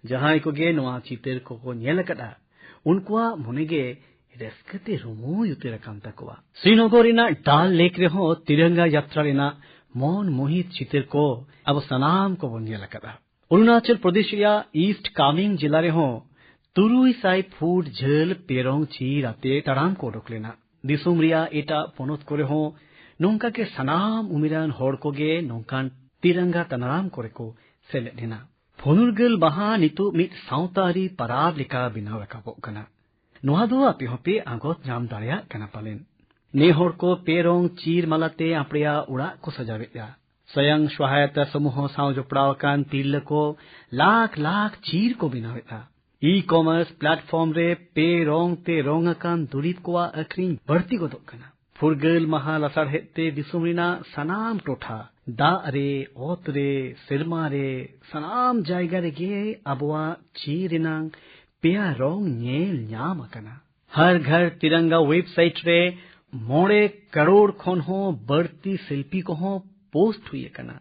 जहां को गे नवा चितर को नेल कदा उनको मुनेगे रस्कते रुमो युते रकम तकवा श्रीनगर रिना डाल लेक रे हो तिरंगा यात्रा रिना मन मोहित चितर को अब सनाम को नेल कदा अरुणाचल प्रदेश रिया ईस्ट कामिंग जिला रे हो तुरुई साई फूट झल पेरोंग चीर आते तड़ाम को उडुक लेना दिसुम रिया एटा पोनोत करे हो नोंका के सनाम उमिरान होड़ को गे नोंकान तिरंगा तनाराम करे को सेलेट लेना फुनुरगल बहा नितु मिट साउतारी पराब लिका बिनाव रकाबो कना नोहा दो अपि होपे आगोत नाम दाड़िया कना पालेन ने होड़ को पेरोंग चीर मलाते आपड़िया उड़ा को सजावेया स्वयं सहायता समूह साव जोपड़ाव कान तिल को लाख लाख चीर को बिनावेता ई कॉमर्स प्लेटफॉर्म रे पेरोंग ते रोंग कान दुरीब को अखरिंग बढ़ती गोदोक कना फुरगल महा लसाड़हेते दिसुम रिना सनाम टोठा दा रे ओत रे सिरमा रे सनाम जायगा रे गे अबवा चीरिनांग पेया रोंग नेल न्याम कना हर घर तिरंगा वेबसाइट रे 9 करोड़ खन हो बढ़ती शिल्पी को हो पोस्ट हुई कना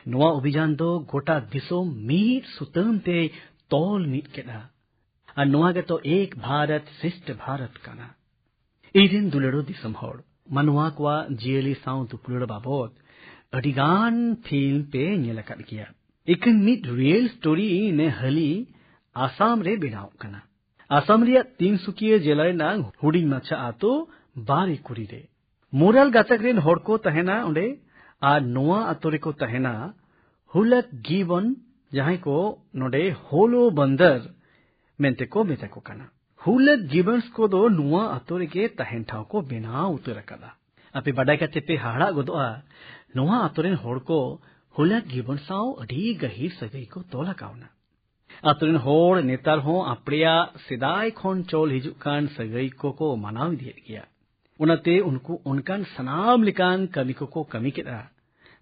नवा अभियान दो गोटा दिसोम मीट सुतम ते तोल मीट केदा और नवा गे तो एक भारत श्रेष्ठ भारत कना इदिन दुलड़ो दिसम होड़ मनवा को जियली साउ दुपुलड़ बाबोत अडिगान फिल्म पे नेलकत किया इकन मिट रियल स्टोरी ने हली आसाम रे बेनाव कना आसाम रिया 300 जिला रे नांग हुडिंग माछा आतो बारी कुड़ी रे मोरल गातक रेन होड़ को तहेना ओंडे आ नोआ आतो रे को तहेना हुलक गिवन जहां को नोडे होलो बंदर मेंते को मेता को कना हुलक गिवंस को दो नुआ आतो रे के तहेन ठाव को बेनाव उतर कदा अपे बडाई कते पे हाड़ा गोदोआ नोआ आतो रेन होड़ को हुलक गिवन साव अडी गहीर सगई को तोला कावना ᱟᱛᱩᱨᱮᱱ ᱦᱚᱲ ᱱᱮᱛᱟᱨ ᱦᱚᱸ ᱟᱯᱲᱮᱭᱟᱜ ᱥᱮᱫᱟᱭ ᱠᱷᱚᱱ ᱪᱚᱞ ᱦᱤᱡᱩᱜ ᱠᱟᱱ ᱥᱟᱹᱜᱟᱹᱭ ᱠᱚᱠᱚ ᱢᱟᱱᱟᱣ ᱤᱫᱤᱭᱮᱫ ᱜᱮᱭᱟ ᱚᱱᱟᱛᱮ ᱩᱱᱠᱩ ᱚᱱᱠᱟᱱ ᱥᱟᱱᱟᱢ ᱞᱮᱠᱟᱱ ᱠᱟᱹᱢᱤ ᱠᱚᱠᱚ ᱠᱟᱹᱢᱤ ᱠᱮᱫᱟ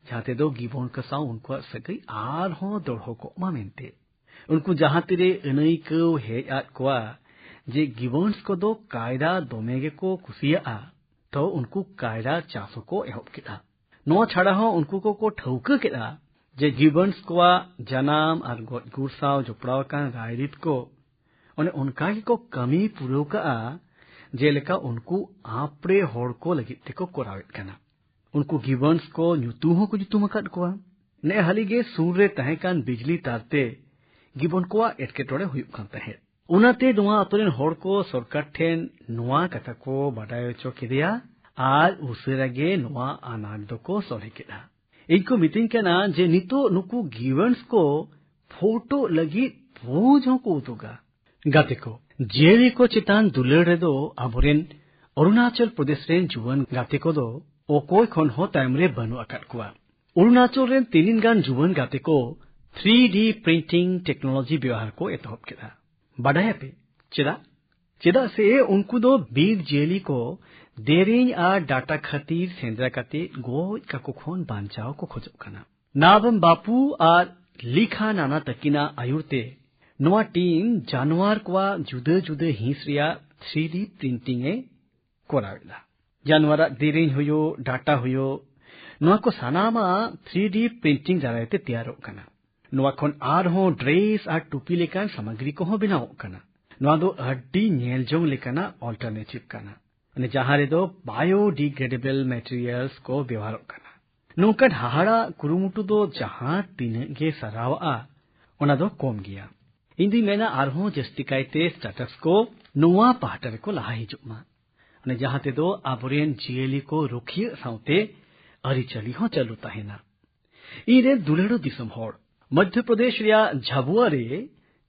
ᱡᱟᱦᱟᱸ ᱛᱮᱫᱚ ᱜᱤᱵᱚᱱ ᱠᱚ ᱥᱟᱶ ᱩᱱᱠᱩᱣᱟᱜ ᱥᱟᱹᱜᱟᱹᱭ ᱟᱨᱦᱚᱸ ᱫᱚᱲᱦᱚ ᱠᱚᱜ ᱢᱟ ᱢᱮᱱᱛᱮ उनको जहां तिरे अनैकव हेज आद कोआ जे गिबन्स को दो कायदा दोमेगे को कुसिया तो उनको कायदा चासो को एहब केदा नो छाड़ा हो उनको को ठौक केदा जे गिबन्स कोआ जनाम और गुरसाव जोपड़ाव का रायरित को उन्हें उनका को कमी पुरो का जेलेका उनको आपरे होड़ को लगित को कोरावेट कना उनको गिबन्स को ᱧᱩᱛᱩᱢ को ᱧᱩᱛᱩᱢ अकाद कोआ ने हलीगे सूर्य तहेकान बिजली तारते गिबन को एटकेटोड़े हुयुग कान तहे उनाते नोआ अतोरेन होड़ को सरकार ठेन नोआ कथा को बाडाय चो केदिया आर उसेरागे नोआ अनाग दो को सोले केदा इनको मीटिंग केना जे नितो नुकु गिवन्स को फोटो लगी भोज को उतुगा गाते को जेरी को चितान दुलड़ रे दो अबोरेन अरुणाचल प्रदेश रेन जुवन गाते को दो ओकोय खन हो टाइम रे बनु अकाट कुआ अरुणाचल रेन तीनिन गान जुवन गाते को 3D प्रिंटिंग टेक्नोलॉजी व्यवहार को एतहब केदा बाडाया पे चेदा से उनको दो बीर जेली को देरिंग आ डाटा खातिर सेंद्रा काते गोज का को खोन बांचाव को खोजो कना नाबम बापू आर लिखा नाना तकिना आयुरते नोआ टीम जानवर को जुदे जुदे हिंस रिया 3D प्रिंटिंग ए कोरावेला जानवर देरिंग हुयो डाटा हुयो नोआ को सानामा 3D प्रिंटिंग दारायते तैयारो कना नोआ खन आरहों ड्रेस और टोपी लेकान सामग्री को हो बनाओ कना नोआ दो अड्डी नेलजोंग लेकाना अल्टरनेटिव कना अने जहां रे दो बायोडिग्रेडेबल मटेरियल्स को व्यवहार कना नोकन हाहाड़ा कुरुमुटु दो जहां तीन गे सरावा ओना दो कोम गया इंदी मेना आरहों जस्टिकाइते स्टेटस को नोआ पाहटर को लहा हिजुमा अने जहां ते दो आबोरेन जिएली को रुखिय साउते अरिचली हो चलु ताहेना इरे दुलेड़ो दिसम होड़ मध्य प्रदेश रिया झाबुआ रे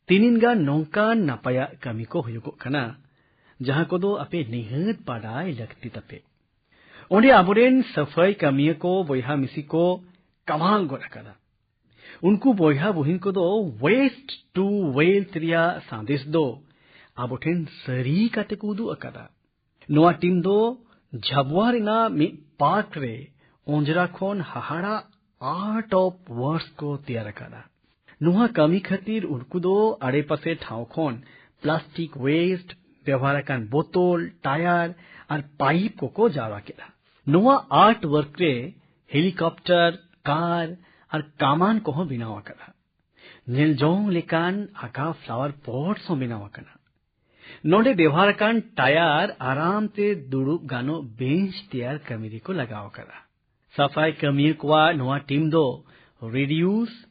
तीनिनगा नौकान नापाया कमी को हुयुगो कना जहां को दो अपे निहत बाडाय लगती तपे ओंडे आबोरेन सफाई कमिया को बोयहा मिसी को कमाल गोरा कदा उनको बोयहा बुहिन को दो वेस्ट टू वेल्थ रिया सांदेश दो आबोठेन सरी काते कुदु अकदा नोआ टीम दो झाबुआ रेना मि पार्क रे ओंजरा खोन हाहाड़ा आर्ट ऑफ वर्ड्स को तैयार करा नुहा कमी खातिर उनको दो आड़े पासे ठाव खोन प्लास्टिक वेस्ट व्यवहार कान बोतल टायर और पाइप को जावा केला नुहा आर्ट वर्क रे हेलीकॉप्टर कार और कामान को बनावा करा नेलजोंग लेकान आका फ्लावर पॉट्स हो बनावा कना नोडे व्यवहार कान टायर आराम ते दुड़ुब गानो बेंच तैयार कमीरी को लगावा करा सफाई कमी को नोआ टीम दो रिड्यूस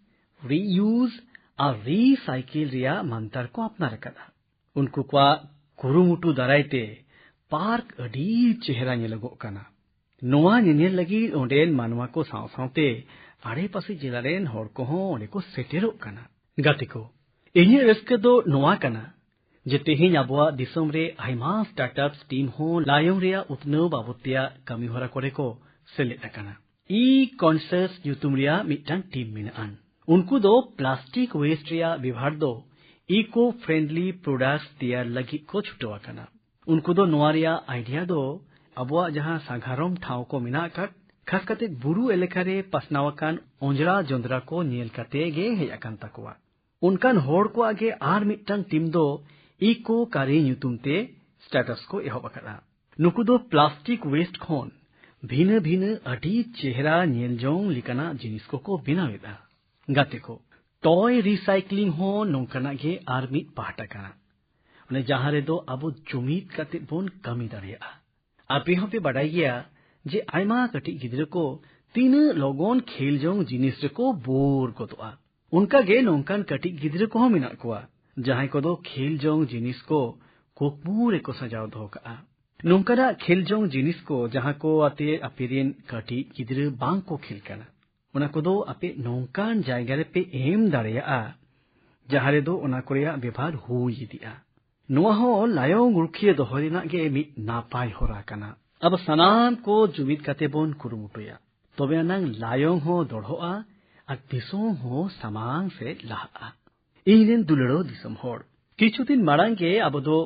रीयूज और रीसाइकिल रिया मंत्र को अपना रखा उनको कुरुमुटु दरायते पार्क अडी चेहरा नेलगो कना नोआ नेनेल लगी ओंडेन मानवा को साव सावते आड़े पासे जिला रेन होड़ को हो ओंडे को सेटेरो कना गाते को इन्हीं रस्के दो नोआ कना जे तेहिं आबुआ दिसम रे आइमा स्टार्टअप्स टीम हो लायों रिया उतनो बाबतिया कमी होरा कोरे को सेलेक्ट अकाना ई कॉन्सियस यूतुम रिया मिटन टीम मिनान उनको दो प्लास्टिक वेस्ट रिया विभाग दो इको फ्रेंडली प्रोडक्ट्स तैयार लगी को छुटो अकाना उनको दो नोआ रिया आइडिया दो अबुआ जहां साधारण ठाव को मिना अकात खास कते बुरु एलेका रे पासनावकान ओंजरा जोंदरा को नेल कते गे हे अकान तकवा उनकान होड़ को आगे आर मिटन टीम दो इको कारी यूतुमते स्टेटस को एहब अकादा नुकु दो प्लास्टिक वेस्ट खोन भिन्न भिन्न अडी चेहरा नेलजोंग लिकाना जिनिस को बिनावेदा गाते को टॉय रिसाइक्लिंग हो नोंकाना गे आर मिट पाहटा काना अने जहां रे दो अबो जुमिद काते बोन कमी दाड़िया आपे होपे बाडाई गया जे आयमा कटी गिद्र को तीन लोगोन खेलजोंग जिनिस को बोर गोदोआ उनका गे नोंकान कटी गिद्र को मिना कोआ जहां को दो खेलजोंग जिनिस को कोकमूरे को सजाव दो का नोंकाना खेलजोंग जिनिस को जहां को आते अपेरियन कटी गिद्र बांग को खेल काना उना को दो आपे नोंकान जायगा रे पे एम दाड़िया जहां रे दो उना कोरिया व्यवहार हुई दिया नोआ हो लायोंग रुखिए दोहरिना गे मि नापाय होरा काना अब सनाम को जुमिद काते बोन कुरुमुटुया तबे अनांग लायोंग हो दोढ़ोआ और दिसों हो समांग से लाहा ᱤᱧᱨᱮᱱ ᱫᱩᱞᱟᱹᱲᱚ ᱫᱤᱥᱚᱢ ᱦᱚᱲ, ᱠᱤᱪᱷᱩ ᱫᱤᱱ ᱢᱟᱲᱟᱝ ᱜᱮ ᱟᱵᱚ ᱫᱚ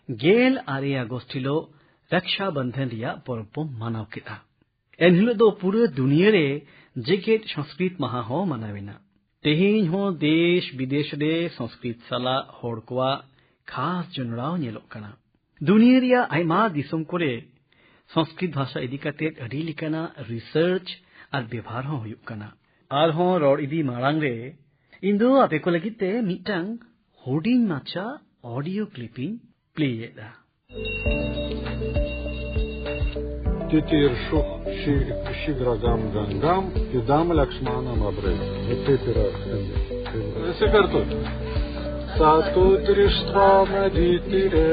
16 ᱟᱜᱚᱥᱴ ᱦᱤᱞᱳᱜ ᱨᱟᱠᱥᱟ ᱵᱚᱱᱫᱷᱚᱱ ᱨᱮᱭᱟᱜ ᱯᱚᱨᱚᱵᱽ ᱵᱚᱱ ᱢᱟᱱᱟᱣ ᱠᱮᱫᱼᱟ। ᱮᱱᱦᱤᱞᱳᱜ ᱫᱚ ᱯᱩᱨᱟᱹ ᱫᱩᱱᱤᱭᱟᱹ ᱨᱮ ᱡᱮᱜᱮᱫ ᱥᱚᱝᱥᱠᱨᱤᱛ ᱢᱟᱦᱟ ᱦᱚᱸ ᱢᱟᱱᱟᱣᱮᱱᱟ। ᱛᱮᱦᱮᱧ ᱦᱚᱸ ᱫᱮᱥ ᱵᱤᱫᱮᱥ ᱨᱮ ᱥᱚᱝᱥᱠᱨᱤᱛ ᱥᱟᱞᱟᱜ ᱦᱚᱲ ᱠᱚᱣᱟᱜ ᱠᱷᱟᱥ ᱡᱚᱱᱚᱲᱟᱣ ᱧᱮᱞᱚᱜ ᱠᱟᱱᱟ। ᱫᱩᱱᱤᱭᱟᱹ ᱨᱮᱭᱟᱜ ᱟᱭᱢᱟ ᱫᱤᱥᱚᱢ ᱠᱚᱨᱮ ᱥᱚᱝᱥᱠᱨᱤᱛ ᱵᱷᱟষᱟ ᱤᱫᱤ ᱠᱟᱛᱮᱫ ᱟᱹᱰᱤ ᱞᱮᱠᱟᱱᱟᱜ ᱨᱤᱥᱟᱨᱪ ᱟᱨ ᱵᱮᱵᱷᱟᱨ ᱦᱚᱸ ᱦᱩᱭᱩᱜ ᱠᱟᱱᱟ। ᱟᱨᱦᱚᱸ ᱨᱚᱲ ᱤᱫᱤ ᱢᱟᱲᱟᱝ ᱨᱮ ᱤᱧ ᱫᱚ ᱟᱯᱮ ᱠᱚ ᱞᱟᱹᱜᱤᱫ ᱛᱮ ᱢᱤᱫᱴᱟᱝ ᱦᱩᱰᱤᱧ ᱢᱟᱪᱷᱟ audio ᱠᱞᱤᱯᱤᱧ ᱯᱞᱮᱭᱮᱫᱟ। Titirshuk shigragam gangam idam lakshmanam abre. Все картут. Сату дриштва надитире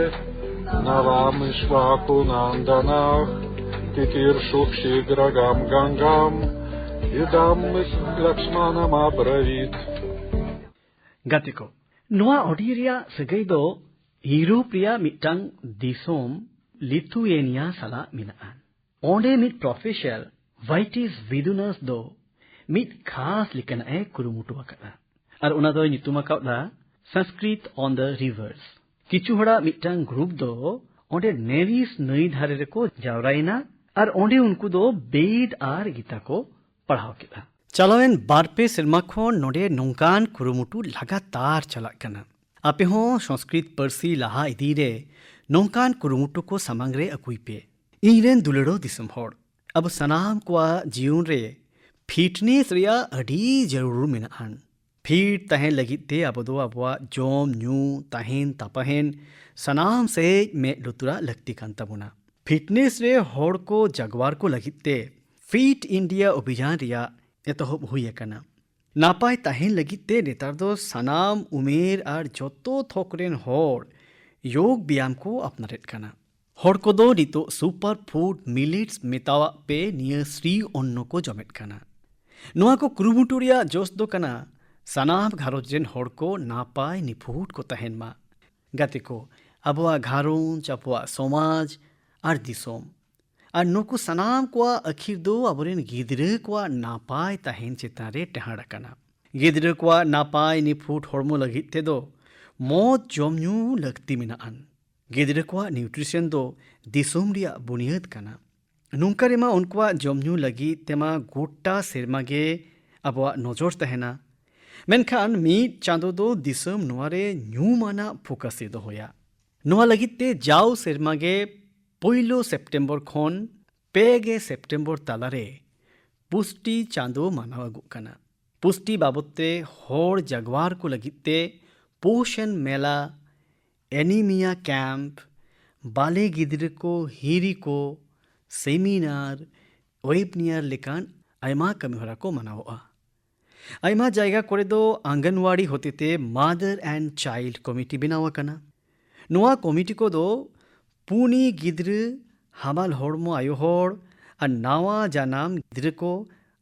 навам ишваку нанданах. Titirshuk shigragam gangam idam lakshmanam abravit. ᱜᱟᱛᱮ ᱠᱚ, ᱱᱚᱣᱟ ᱚᱰᱤᱭᱳ ᱨᱮᱭᱟᱜ ᱥᱟᱹᱜᱟᱹᱭ ᱫᱚ ᱤᱭᱩᱨᱳᱯ ᱨᱮᱭᱟᱜ ᱢᱤᱫᱴᱟᱝ ᱫᱤᱥᱚᱢ ᱞᱤᱛᱷᱩᱭᱮᱱᱤᱭᱟ ᱥᱟᱞᱟᱜ ᱢᱮᱱᱟᱜᱼᱟ। ᱚᱸᱰᱮ ᱢᱤᱫ ᱯᱨᱚফᱮᱥᱚᱨ ᱵᱷᱟᱭᱴᱤᱥ ᱵᱤᱫᱩᱱᱟᱥ ᱫᱚ ᱢᱤᱫ ᱠᱷᱟᱥ ᱞᱮᱠᱟᱱᱟᱜ ᱮ ᱠᱩᱨᱩᱢᱩᱴᱩ ᱟᱠᱟᱫᱟ। ᱟᱨ ᱚᱱᱟ ᱫᱚᱭ ᱧᱩᱛᱩᱢ ᱟᱠᱟᱫᱟ ᱥᱚᱝᱥᱠᱨᱤᱛ ᱚᱱ ᱫᱟ ᱨᱤভার্স। ᱠᱤᱪᱷᱩ ᱦᱚᱲᱟᱜ ᱢᱤᱫᱴᱟᱝ ᱜᱨᱩᱯ ᱫᱚ ᱚᱸᱰᱮ ᱱᱮᱨᱤᱥ ᱱᱟᱹᱭ ᱫᱷᱟᱨᱮ ᱨᱮᱠᱚ ᱡᱟᱣᱨᱟᱭᱮᱱᱟ ᱟᱨ ᱚᱸᱰে ᱩᱱᱠᱩ ᱫᱚ ᱵᱮᱫ ᱟᱨ ᱜᱤᱛᱟ ᱠᱚ ᱯᱟᱲᱦᱟᱣ ᱠᱮᱫᱟ। ᱪᱟᱞᱟᱣᱮᱱ ᱵᱟᱨᱯᱮ ᱥᱮᱨᱢᱟ ᱠᱷᱚᱱ ᱱᱚᱸᱰᱮ ᱱᱚᱝᱠᱟᱱ ᱠᱩᱨᱩᱢᱩᱴᱩ ᱞᱟᱜᱟᱛᱟᱨ ᱪᱟᱞᱟᱜ ᱠᱟᱱᱟ। ᱟᱯᱮ ᱦᱚᱸ ᱥᱚᱝᱥᱠᱨᱤᱛ ᱯᱟᱹᱨᱥᱤ ᱞᱟᱦᱟ ᱤᱫᱤ ᱨᱮ ᱱᱚᱝᱠᱟᱱ ᱠᱩᱨᱩᱢᱩᱴᱩ ᱠᱚ ᱥᱟᱢᱟᱝ ᱨᱮ ᱟᱹᱜᱩᱭ ᱯᱮ। ᱤᱧᱨᱮᱱ ᱫᱩᱞᱟᱹᱲᱚ ᱫᱤᱥᱚᱢ ᱦᱚᱲ, ᱟᱵᱚ ᱥᱟᱱᱟᱢ ᱠᱚᱣᱟᱜ ᱡᱤᱭᱚᱱ ᱨᱮ ᱯᱷᱤᱴᱱᱮᱥ ᱨᱮᱭᱟᱜ ᱟᱹᱰᱤ ᱡᱟᱹᱨᱩᱲ ᱢᱮᱱᱟᱜᱼᱟ। ᱯᱷᱤᱴ ᱛᱟᱦᱮᱱ ᱞᱟᱹᱜᱤᱫ ᱛᱮ ᱟᱵᱚ ᱫᱚ ᱟᱵᱚᱣᱟᱜ ᱡᱚᱢ ᱧᱩ ᱛᱟᱦᱮᱱ ᱛᱟᱯᱟᱦᱮᱱ ᱥᱟᱱᱟᱢ ᱥᱮᱡ ᱢᱮᱫ ᱞᱩᱛᱩᱨᱟᱜ ᱞᱟᱹᱠᱛᱤ ᱠᱟᱱ ᱛᱟᱵᱚᱱᱟ। ᱯᱷᱤᱴᱱᱮᱥ ᱨᱮ ᱦᱚᱲ ᱠᱚ ᱡᱟᱜᱣᱟᱨ ᱠᱚ ᱞᱟᱹᱜᱤᱫ ᱛᱮ ᱯᱷᱤᱴ ᱤᱱᱰᱤᱭᱟ ᱚᱵᱷᱤᱡᱟᱱ ᱨᱮᱭᱟᱜ ᱮᱛᱚᱦᱚᱵ ᱦᱩᱭ ᱟᱠᱟᱱᱟ। ᱱᱟᱯᱟᱭ ᱛᱟᱦᱮᱱ ᱞᱟᱹᱜᱤᱫ ᱛᱮ ᱱᱮᱛᱟᱨ ᱫᱚ ᱥᱟᱱᱟᱢ ᱩᱢᱮᱨ ᱟᱨ ᱡᱚᱛᱚ ᱛᱷᱚᱠ ᱨᱮᱱ ᱦᱚᱲ ᱭᱳᱜ ᱵᱮᱭᱟᱢ ᱠᱚ ᱟᱯᱱᱟᱨᱮᱫ ᱠᱟᱱᱟ। ᱦᱚᱲ ᱠᱚᱫᱚ ᱱᱤᱛᱚᱜ ᱥᱩᱯᱟᱨ ᱯᱷᱩᱰ ᱢᱤᱞᱮᱴᱥ ᱢᱮᱛᱟᱣᱟᱜ ᱯᱮ ᱱᱤᱭᱟᱹ ᱥᱨᱤ ᱚন্ন ᱠᱚ ᱡᱚᱢᱮᱫ ᱠᱟᱱᱟ। ᱱᱚᱣᱟ ᱠᱚ ᱠᱩᱨᱩᱢᱩᱴᱩ ᱨᱮᱭᱟᱜ ᱡᱚᱥ ᱫᱚ ᱠᱟᱱᱟ ᱥᱟᱱᱟᱢ ᱜᱷᱟᱨᱚᱸᱡᱽ ᱨᱮᱱ ᱦᱚᱲ ᱠᱚ ᱱᱟᱯᱟᱭ ᱱᱤᱯᱷᱩᱴ ᱠᱚ ᱛᱟᱦᱮᱱ ᱢᱟ। ᱜᱟᱛᱮ ᱠᱚ, ᱟᱵᱚᱣᱟᱜ ᱜᱷᱟᱨᱚᱸᱡᱽ, ᱟᱵᱚᱣᱟᱜ ᱥᱚᱢᱟᱡᱽ ᱟᱨ ᱫᱤᱥᱚᱢ ᱟᱨ ᱱᱩᱠᱩ ᱥᱟᱱᱟᱢ ᱠᱚᱣᱟᱜ ᱟᱹᱠᱷᱤᱨ ᱫᱚ ᱟᱵᱚᱨᱮᱱ ᱜᱤᱫᱽᱨᱟᱹ ᱠᱚᱣᱟᱜ ᱱᱟᱯᱟᱭ ᱛᱟᱦᱮᱱ ᱪᱮᱛᱟᱱ ᱨᱮ ᱴᱮᱦᱟᱸᱰ ᱟᱠᱟᱱᱟ। ᱜᱤᱫᱽᱨᱟᱹ ᱠᱚᱣᱟᱜ ᱱᱟᱯᱟᱭ ᱱᱤᱯᱷᱩᱴ ᱦᱚᱲᱢᱚ ᱞᱟᱹᱜᱤᱫ ᱛᱮᱫᱚ ᱢᱚᱡᱽ ᱡᱚᱢ ᱧᱩ ᱞᱟᱹᱠᱛᱤ ᱢᱮᱱᱟᱜᱼᱟ। ᱜᱤᱫᱽᱨᱟᱹ ᱠᱚᱣᱟᱜ ᱱᱤᱭᱩᱴᱨᱤᱥᱚᱱ ᱫᱚ ᱫᱤᱥᱚᱢ ᱨᱮᱭᱟᱜ ᱵᱩᱱᱤᱭᱟᱹᱫ ᱠᱟᱱᱟ। ᱱᱚᱝᱠᱟ ᱨᱮᱢᱟ ᱩᱱᱠᱩᱣᱟᱜ ᱡᱚᱢ ᱧᱩ ᱞᱟᱹᱜᱤᱫ ᱛᱮᱢᱟ ᱜᱚᱴᱟ ᱥᱮᱨᱢᱟ ᱜᱮ ᱟᱵᱚᱣᱟᱜ ᱱᱚᱡᱚᱨ ᱛᱟᱦᱮᱱᱟ। ᱢᱮᱱᱠᱷᱟᱱ ᱢᱤᱫ ᱪᱟᱸᱫᱳ ᱫᱚ ᱫᱤᱥᱚᱢ ᱱᱚᱣᱟᱨᱮ ᱧᱩᱢᱟᱱᱟᱜ ᱯᱷᱳᱠᱟᱥᱮ ᱫᱚᱦᱚᱭᱟ। ᱱᱚᱣᱟ ᱞᱟᱹᱜᱤᱫ ᱛᱮ ᱡᱟᱣ ᱥᱮᱨᱢᱟ ᱜᱮ 1 ᱥᱮᱯᱴᱮᱢᱵᱚᱨ ᱠᱷᱚᱱ 2 ᱥᱮᱯᱴᱮᱢᱵᱚᱨ ᱛᱟᱞᱟᱨᱮ ᱯᱩᱥᱴᱤ ᱪᱟᱸᱫᱳ ᱢᱟᱱᱟᱣ ᱟᱹᱜᱩᱜ ᱠᱟᱱᱟ। ᱯᱩᱥᱴᱤ ᱵᱟᱵᱚᱫ te hor jaguar ko lagit te पोषण मेला, एनीमिया कैंप, बाले गिद्र को हिरी को सेमिनार, वेबनियर लेकान आयमा कमिहरा को मनाओआ। आयमा जायगा कोरे दो आंगनवाड़ी होते ते मदर एंड चाइल्ड कमिटी बनावा कना। नोआ कमिटी को दो पूनी गिद्र हमाल होड़मो आयो होड़ और नावा जानाम गिद्र को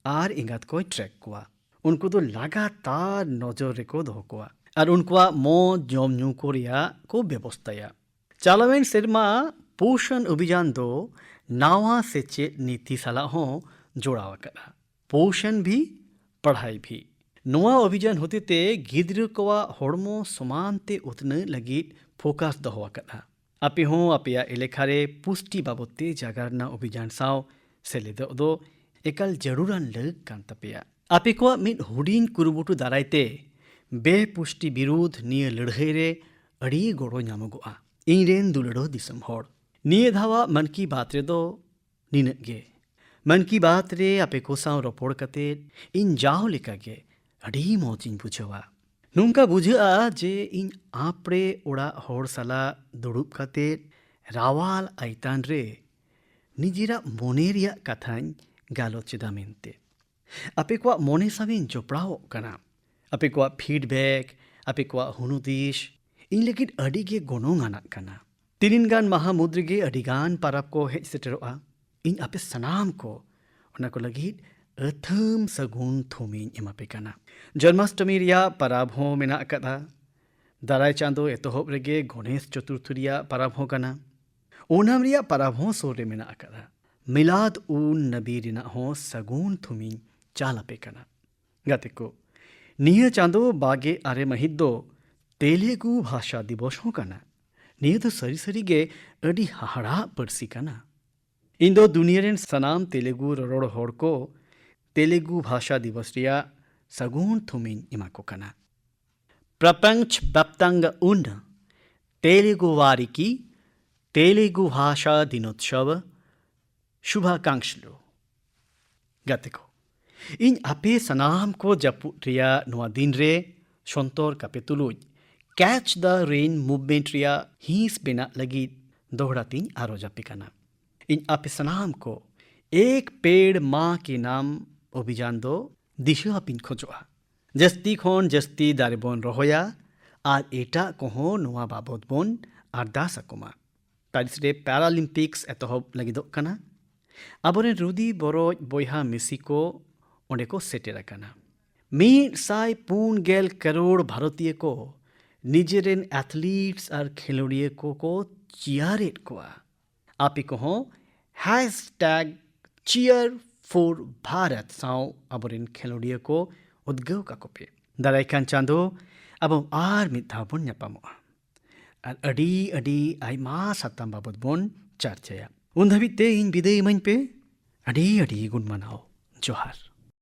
आर इंगात को ट्रैक कोआ। उनको दो लगातार नजर को दो कोआ और उनका मो जम न्यू को रिया को व्यवस्थाया। चालवेन सेरमा पोषण अभियान दो नावा सेचेत नीति सलाह हो जोड़ावा करा। पोषण भी पढ़ाई भी नोआ अभियान होते ते गिद्र कोवा होड़मो समानते उतने लगित फोकस दहोवा करा। आपे हो आपया एलेखारे पुष्टि बाबते जागरना अभियान साव सेलेदो दो एकल जरूरन लग कान तपेया। आपे को मिद हुडिंग कुरुबुटु दारायते बेपुष्टि विरुद्ध निये लड़ाई रे अड़ी गोड़ो ᱧᱟᱢᱚᱜᱚᱜᱼᱟ। ᱤᱧᱨᱮᱱ ᱫᱩᱞᱟᱹᱲᱚ ᱫᱤᱥᱚᱢ ᱦᱚᱲ, ᱱᱤᱭᱟᱹ ᱫᱷᱟᱣᱟᱜ ᱢᱚᱱ ᱠᱤ ᱵᱟᱛ ᱨᱮᱫᱚ ᱱᱤᱱᱟᱹᱜ ᱜᱮ। ᱢᱚᱱ ᱠᱤ ᱵᱟᱛ ᱨᱮ ᱟᱯᱮ ᱠᱚ ᱥᱟᱶ ᱨᱚᱯᱚᱲ ᱠᱟᱛᱮᱫ ᱤᱧ ᱡᱟᱣ ᱞᱮᱠᱟᱜᱮ ᱟᱹᱰᱤ ᱢᱚᱡᱽ ᱤᱧ ᱵᱩᱡᱷᱟᱹᱣᱟ। ᱱᱚᱝᱠᱟ ᱵᱩᱡᱷᱟᱹᱜᱼᱟ ᱡᱮ ᱤᱧ ᱟᱯᱲᱮ ᱚᱲᱟᱜ ᱦᱚᱲ ᱥᱟᱞᱟᱜ ᱫᱩᱲᱩᱵ ᱠᱟᱛᱮᱫ ᱨᱟᱣᱟᱞ ᱟᱭᱛᱟᱱ ᱨᱮ ᱱᱤᱡᱮᱨᱟᱜ ᱢᱚᱱᱮ ᱨᱮᱭᱟᱜ ᱠᱟᱛᱷᱟᱧ ᱜᱟᱞᱚᱪ ᱮᱫᱟ ᱢᱮᱱᱛᱮ। ᱟᱯᱮ ᱠᱚᱣᱟᱜ ᱢᱚᱱᱮ ᱥᱟᱶᱤᱧ ᱡᱚᱯᱲᱟᱣᱚᱜ ᱠᱟᱱᱟ। ᱟᱯᱮ ᱠᱚᱣᱟᱜ ᱯᱷᱤᱰᱵᱮᱠ, ᱟᱯᱮ ᱠᱚᱣᱟᱜ ᱦᱩᱱᱩᱫᱤᱥ ᱤᱧ ᱞᱟᱹᱜᱤᱫ ᱟᱹᱰᱤ ᱜᱮ ᱜᱚᱱᱚᱝ ᱟᱱᱟᱜ ᱠᱟᱱᱟ। ᱛᱤᱱᱤᱱ ᱜᱟᱱ ᱢᱟᱦᱟ ᱢᱩᱫᱽ ᱨᱮᱜᱮ ᱟᱹᱰᱤ ᱜᱟᱱ ᱯᱟᱨᱟᱵᱽ ᱠᱚ ᱦᱮᱡ ᱥᱮᱴᱮᱨᱚᱜᱼᱟ। ᱤᱧ ᱟᱯᱮ ᱥᱟᱱᱟᱢ ᱠᱚ ᱚᱱᱟ ᱠᱚ ᱞᱟᱹᱜᱤᱫ ᱟᱹᱛᱷᱟᱹᱢ ᱥᱟᱹᱜᱩᱱ ᱛᱷᱩᱢᱤᱧ ᱮᱢᱟᱯᱮ ᱠᱟᱱᱟ। ᱡᱚᱱᱢᱟᱥᱴᱚᱢᱤ ᱨᱮᱭᱟᱜ ᱯᱟᱨᱟᱵᱽ ᱦᱚᱸ ᱢᱮᱱᱟᱜ ᱟᱠᱟᱫᱟ। ᱫᱟᱨᱟᱭ ᱪᱟᱸᱫᱳ ᱮᱛᱚᱦᱚᱵ ᱨᱮᱜᱮ ᱜᱚᱱᱮᱥ ᱪᱚᱛᱩᱨᱛᱷᱤ ᱨᱮᱭᱟᱜ ᱯᱟᱨᱟᱵᱽ ᱦᱚᱸ ᱠᱟᱱᱟ। ओनम रिया पराब हों सोरे में अकदा। मिलाद उन नबी रिना हों सगुन थुमिन चाल पे कना। गाते को निह चांदो बागे आरे महित दो तेलुगु भाषा दिवस हों कना निये तो सरी सरी गे अडी हाहड़ा पर्सी कना इन दो दुनिया रेन सनाम तेलुगु ररोड़ होड़ को तेलुगु भाषा दिवस रिया सगुन थुमिन इमा को कना प्रपंच व्याप्तांग उन तेलुगु वारिकी तेलुगु भाषा दिनोत्सव शुभाकांक्षलु गते को इन आपे सनाम को जपु रिया नुआ दिन रे शंतर कापे तुलुज कैच द रेन मूवमेंट रिया हिंस बेना लगी दोहरातीन आरो जापे कना इन आपे सनाम को एक पेड़ माँ के नाम अभियान दो दिशा पिन खोजोआ जस्ती खोन जस्ती दारे बोन रोहोया आर एटा कोहो नुआ बाबद बोन आरदास अकुमा पेरिस रे पैरालिम्पिक्स एतहब लगी दो कना अबोरे रुदी बरोज बोयहा मिसी को ओंडे को सेटेर कना 104 करोड़ भारतीय को निजेरेन एथलीट्स और खेलोड़िए को चियारेट कोआ आपी को हो #cheer4Bharat साव अबोरेन खेलोड़िए को उद्गव का कोपे दाराइकान चांदो अब आर मिथाव बोन न्यापामोआ और अडी अडी आइमा साताम बाबद बोन चर्चाया उन धबी ते इन विदे इमन पे अडी अडी गुण मनाओ जोहार।